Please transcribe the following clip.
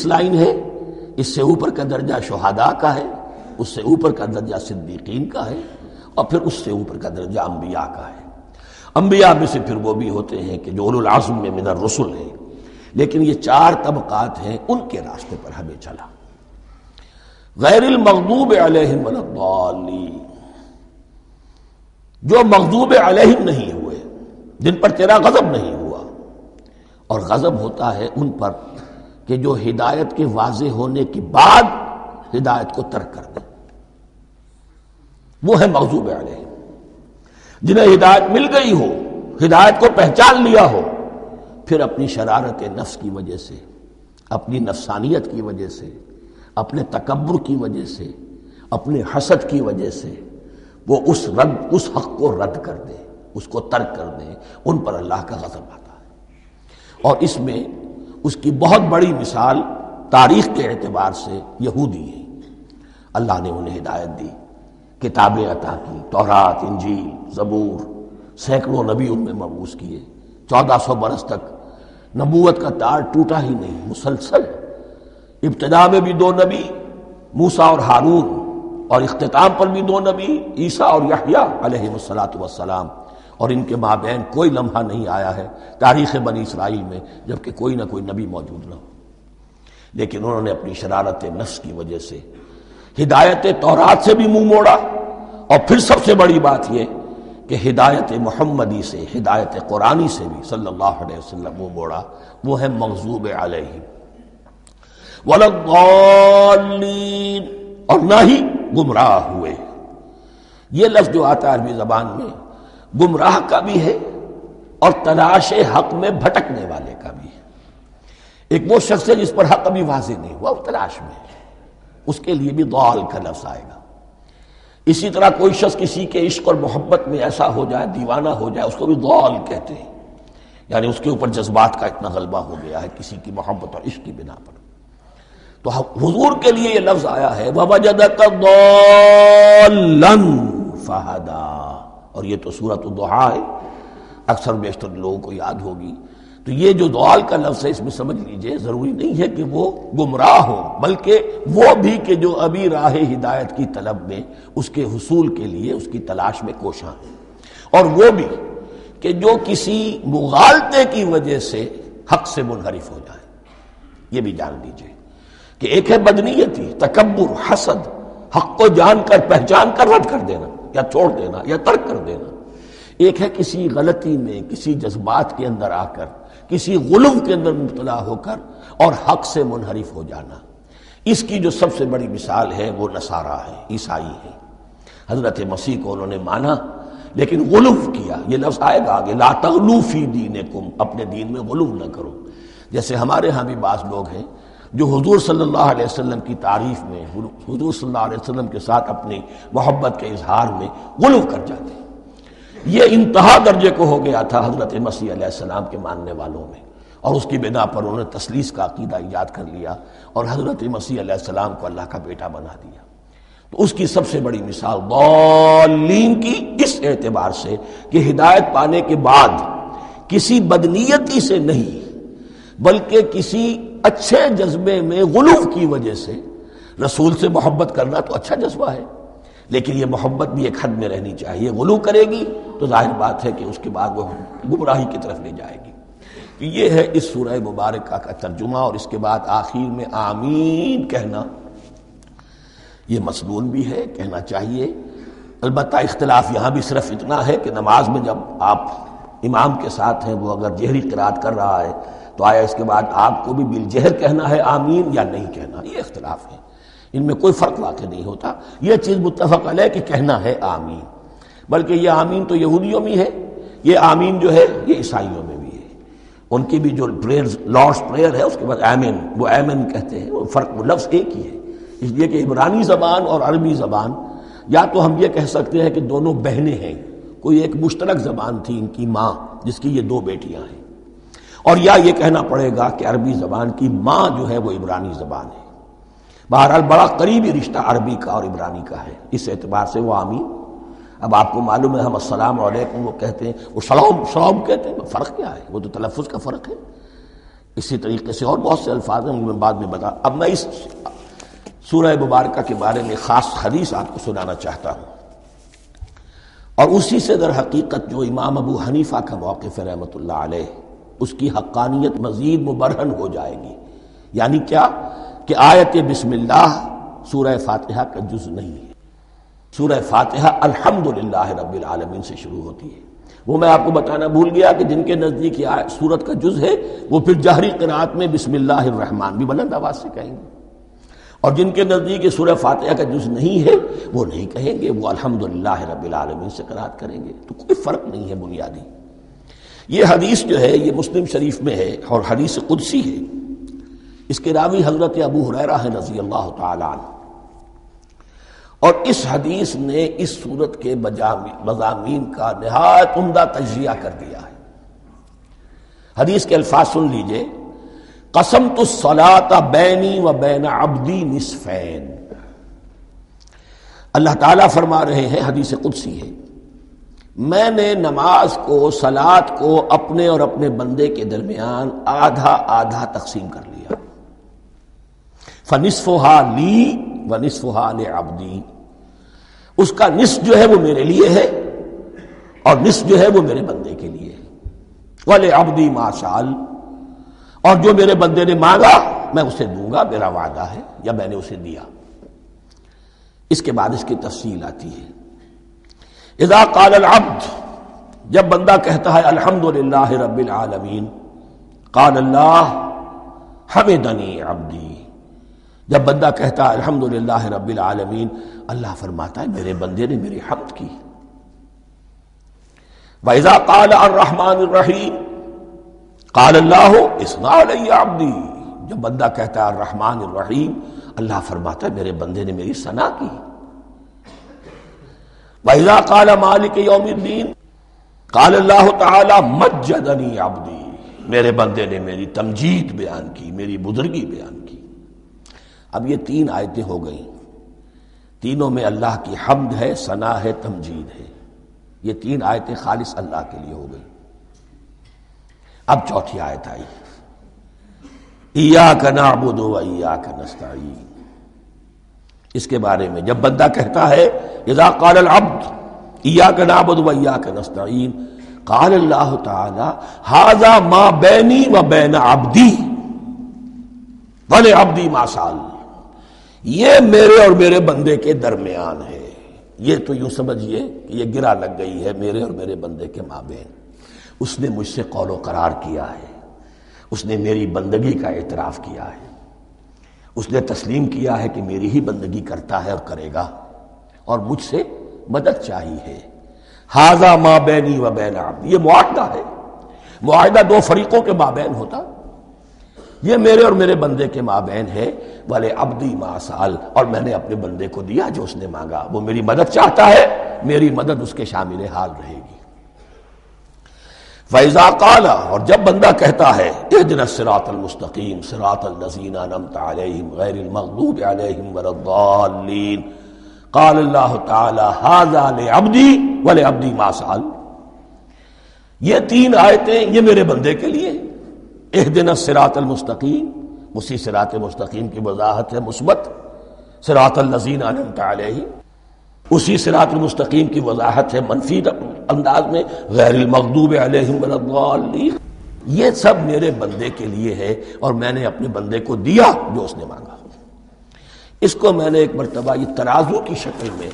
Line ہے، اس سے اوپر کا درجہ شہداء کا ہے، اس سے اوپر کا درجہ صدیقین کا ہے، اور پھر اس سے اوپر کا درجہ انبیاء کا ہے۔ انبیاء میں سے پھر وہ بھی ہوتے ہیں کہ جو اولو العزم میں من الرسل ہیں، لیکن یہ چار طبقات ہیں، ان کے راستے پر ہمیں چلا۔ غیر المغضوب علیہم ولا الضالین، جو مغضوب علیہم نہیں ہوئے، جن پر تیرا غضب نہیں ہوا، اور غضب ہوتا ہے ان پر کہ جو ہدایت کے واضح ہونے کے بعد ہدایت کو ترک کر دیں، وہ ہے مغضوب علیہم۔ جنہیں ہدایت مل گئی ہو، ہدایت کو پہچان لیا ہو، پھر اپنی شرارت نفس کی وجہ سے، اپنی نفسانیت کی وجہ سے، اپنے تکبر کی وجہ سے، اپنے حسد کی وجہ سے وہ اس حق کو رد کر دیں، اس کو ترک کر دیں، ان پر اللہ کا غضب آتا ہے۔ اور اس میں اس کی بہت بڑی مثال تاریخ کے اعتبار سے یہودی ہیں۔ اللہ نے انہیں ہدایت دی، کتابیں عطا کی، تورات، انجیل، زبور، سینکڑوں نبی ان میں مبعوث کیے، 1400 برس تک نبوت کا تار ٹوٹا ہی نہیں، مسلسل۔ ابتدا میں بھی 2 نبی، موسیٰ اور ہارون، اور اختتام پر بھی 2 نبی، عیسیٰ اور یحییٰ علیہ السلام، اور ان کے مابین کوئی لمحہ نہیں آیا ہے تاریخ بنی اسرائیل میں جبکہ کوئی نہ کوئی نبی موجود نہ ہو۔ لیکن انہوں نے اپنی شرارت نفس کی وجہ سے ہدایت تورات سے بھی منہ موڑا، اور پھر سب سے بڑی بات یہ کہ ہدایت محمدی سے، ہدایت قرآنی سے بھی صلی اللہ علیہ وسلم منہ موڑا، وہ ہے مغضوب علیہم ولا الضالین، اور نہ ہی گمراہ ہوئے۔ یہ لفظ جو آتا ہے عربی زبان میں گمراہ کا بھی ہے اور تلاش حق میں بھٹکنے والے کا بھی ہے۔ ایک وہ شخص ہے جس پر حق ابھی واضح نہیں ہوا، وہ تلاش میں ہے، اس کے لیے بھی ضال کا لفظ آئے گا۔ اسی طرح کوئی شخص کسی کے عشق اور محبت میں ایسا ہو جائے، دیوانہ ہو جائے، اس کو بھی ضال کہتے ہیں، یعنی اس کے اوپر جذبات کا اتنا غلبہ ہو گیا ہے کسی کی محبت اور عشق کی بنا پر۔ تو حضور کے لیے یہ لفظ آیا ہے وَوَجَدَكَ ضَالًّا فَهَدَىٰ، اور یہ تو سورۃ الضحیٰ ہے، اکثر بیشتر لوگوں کو یاد ہوگی۔ تو یہ جو ضال کا لفظ ہے، اس میں سمجھ لیجئے ضروری نہیں ہے کہ وہ گمراہ ہو، بلکہ وہ بھی کہ جو ابھی راہ ہدایت کی طلب میں، اس کے حصول کے لیے اس کی تلاش میں کوشاں ہیں، اور وہ بھی کہ جو کسی مغالطے کی وجہ سے حق سے منحرف ہو جائے۔ یہ بھی جان لیجئے کہ ایک ہے بدنیتی، تکبر، حسد، حق کو جان کر پہچان کر رد کر دینا یا چھوڑ دینا یا ترک کر دینا، ایک ہے کسی غلطی میں، کسی جذبات کے اندر آ کر، کسی غلو کے اندر مبتلا ہو کر اور حق سے منحرف ہو جانا۔ اس کی جو سب سے بڑی مثال ہے وہ نصارہ ہے، عیسائی ہے۔ حضرت مسیح کو انہوں نے مانا لیکن غلو کیا، یہ لفظ آئے گا آگے، لا تغلو فی دینکم، اپنے دین میں غلو نہ کرو۔ جیسے ہمارے ہاں بھی بعض لوگ ہیں جو حضور صلی اللہ علیہ وسلم کی تعریف میں، حضور صلی اللہ علیہ وسلم کے ساتھ اپنی محبت کے اظہار میں غلو کر جاتے ہیں۔ یہ انتہا درجے کو ہو گیا تھا حضرت مسیح علیہ السلام کے ماننے والوں میں، اور اس کی بنا پر انہوں نے تثلیث کا عقیدہ ایجاد کر لیا اور حضرت مسیح علیہ السلام کو اللہ کا بیٹا بنا دیا۔ تو اس کی سب سے بڑی مثال ضالین کی اس اعتبار سے کہ ہدایت پانے کے بعد کسی بدنیتی سے نہیں بلکہ کسی اچھے جذبے میں غلو کی وجہ سے، رسول سے محبت کرنا تو اچھا جذبہ ہے، لیکن یہ محبت بھی ایک حد میں رہنی چاہیے۔ غلو کرے گی تو ظاہر بات ہے کہ اس کے بعد وہ گمراہی کی طرف لے جائے گی۔ تو یہ ہے اس سورہ مبارکہ کا ترجمہ، اور اس کے بعد آخر میں آمین کہنا یہ مسنون بھی ہے، کہنا چاہیے۔ البتہ اختلاف یہاں بھی صرف اتنا ہے کہ نماز میں جب آپ امام کے ساتھ ہیں، وہ اگر جہری قرات کر رہا ہے تو آیا اس کے بعد آپ کو بھی بالجہر کہنا ہے آمین یا نہیں کہنا، یہ اختلاف ہے، ان میں کوئی فرق واقع نہیں ہوتا۔ یہ چیز متفق علیہ کہ کہنا ہے آمین، بلکہ یہ آمین تو یہودیوں میں ہے، یہ آمین جو ہے یہ عیسائیوں میں بھی ہے۔ ان کی بھی جو پریئر، لارڈس پریئر ہے، اس کے بعد آمین، وہ آمین کہتے ہیں، وہ فرق، وہ لفظ ایک ہی ہے، اس لیے کہ عبرانی زبان اور عربی زبان، یا تو ہم یہ کہہ سکتے ہیں کہ دونوں بہنیں ہیں، کوئی ایک مشترک زبان تھی ان کی ماں جس کی یہ 2 بیٹیاں ہیں، اور یا یہ کہنا پڑے گا کہ عربی زبان کی ماں جو ہے وہ عبرانی زبان ہے۔ بہرحال بڑا قریبی رشتہ عربی کا اور عبرانی کا ہے، اس اعتبار سے وہ آمین۔ اب آپ کو معلوم ہے ہم السلام علیکم وہ کہتے ہیں، وہ سلام کہتے ہیں، فرق کیا ہے؟ وہ تو تلفظ کا فرق ہے اسی طریقے سے اور بہت سے الفاظ ہیں، میں بعد میں بتا. اب میں اس سورہ مبارکہ کے بارے میں خاص حدیث آپ کو سنانا چاہتا ہوں، اور اسی سے در حقیقت جو امام ابو حنیفہ کا موقف ہے رحمۃ اللہ علیہ، اس کی حقانیت مزید مبرہن ہو جائے گی. یعنی کیا کہ آیت بسم اللہ سورہ فاتحہ کا جز نہیں ہے. سورہ فاتحہ الحمدللہ رب العالمین سے شروع ہوتی ہے. وہ میں آپ کو بتانا بھول گیا کہ جن کے نزدیک یہ سورت کا جز ہے وہ پھر جہری قرات میں بسم اللہ الرحمن بھی بلند آواز سے کہیں گے، اور جن کے نزدیک یہ سورہ فاتحہ کا جز نہیں ہے وہ نہیں کہیں گے، وہ الحمدللہ رب العالمین سے قرات کریں گے. تو کوئی فرق نہیں ہے بنیادی. یہ حدیث جو ہے یہ مسلم شریف میں ہے اور حدیث قدسی ہے. اس کے راوی حضرت ابو ہریرہ ہیں رضی اللہ تعالی عنہ، اور اس حدیث نے اس سورت کے مضامین کا نہایت عمدہ تجزیہ کر دیا ہے. حدیث کے الفاظ سن لیجئے: قسمت الصلاۃ بینی و بین عبدی نصفین. اللہ تعالیٰ فرما رہے ہیں، حدیث قدسی ہے، میں نے نماز کو، صلاۃ کو اپنے اور اپنے بندے کے درمیان آدھا آدھا تقسیم کر لیا. فنصفها لی ونصفها لعبدی. اس کا نصف جو ہے وہ میرے لیے ہے اور نصف جو ہے وہ میرے بندے کے لیے ہے. وَلِعَبْدِي مَا سَأَلَ. اور جو میرے بندے نے مانگا میں اسے دوں گا، میرا وعدہ ہے یا میں نے اسے دیا. اس کے بعد اس کی تفصیل آتی ہے. اذا قال العبد، جب بندہ کہتا ہے الحمدللہ رب العالمین، قال اللہ حمدنی عبدی. جب بندہ کہتا ہے الحمدللہ رب العالمین، اللہ فرماتا ہے میرے بندے نے میری حمد کی. وَإِذَا قَالَ الرَّحْمَٰنِ الرَّحِيمِ قَالَ اللَّهُ اثْنَىٰ عَلَيَّ عَبْدِي. جب بندہ کہتا ہے الرحمن الرحیم، اللہ فرماتا ہے میرے بندے نے میری ثنا کی. وَإِذَا قَالَ مَالِكِ يَوْمِ الدِّينِ قَالَ اللَّهُ تَعَالَىٰ مَجَّدَنِي عَبْدِي. میرے بندے نے میری تمجید بیان کی، میری بزرگی بیان کی. اب یہ تین آیتیں ہو گئیں، تینوں میں اللہ کی حمد ہے، ثنا ہے، تمجید ہے. یہ تین آیتیں خالص اللہ کے لیے ہو گئی. اب چوتھی آیت آئی، ایاک نعبد و ایاک نستعین. اس کے بارے میں جب بندہ کہتا ہے اذا قال العبد ایاک نعبد و ایاک نستعین، قال اللہ تعالی ھذا ما بینی و بین عبدی ولعبدی ما سأل. یہ میرے اور میرے بندے کے درمیان ہے. یہ تو یوں سمجھیے کہ یہ گرا لگ گئی ہے میرے اور میرے بندے کے مابین. اس نے مجھ سے قول و قرار کیا ہے، اس نے میری بندگی کا اعتراف کیا ہے، اس نے تسلیم کیا ہے کہ میری ہی بندگی کرتا ہے اور کرے گا، اور مجھ سے مدد چاہیے ہے. ھذا ما بینی و بین عبدی. یہ معاہدہ ہے، معاہدہ دو فریقوں کے مابین ہوتا. یہ میرے اور میرے بندے کے مابین ہے. وَلِعَبْدِي مَا سَأَلَ. اور میں نے اپنے بندے کو دیا جو اس نے مانگا. وہ میری مدد چاہتا ہے، میری مدد اس کے شامل حال رہے گی. فَإِذَا قَالَ. اور جب بندہ کہتا ہے اهْدِنَا الصِّرَاطَ الْمُسْتَقِيمَ صِرَاطَ الَّذِينَ أَنْعَمْتَ عَلَيْهِمْ غَيْرِ الْمَغْضُوبِ عَلَيْهِمْ وَلَا الضَّالِّينَ قَالَ اللَّهُ تَعَالَى هَذَا لِعَبْدِي وَلِعَبْدِي مَا سَأَلَ. یہ تین آیتیں یہ میرے بندے کے لیے. اهْدِنَا الصِّرَاطَ الْمُسْتَقِيمَ، اسی صراط مستقیم کی وضاحت ہے مثبت. صراط الذین انعمت علیہم، اسی صراط المستقیم کی وضاحت ہے منفی انداز میں غیر المغضوب علیہم ولا الضالین. یہ سب میرے بندے کے لیے ہے اور میں نے اپنے بندے کو دیا جو اس نے مانگا. اس کو میں نے ایک مرتبہ یہ ترازو کی شکل میں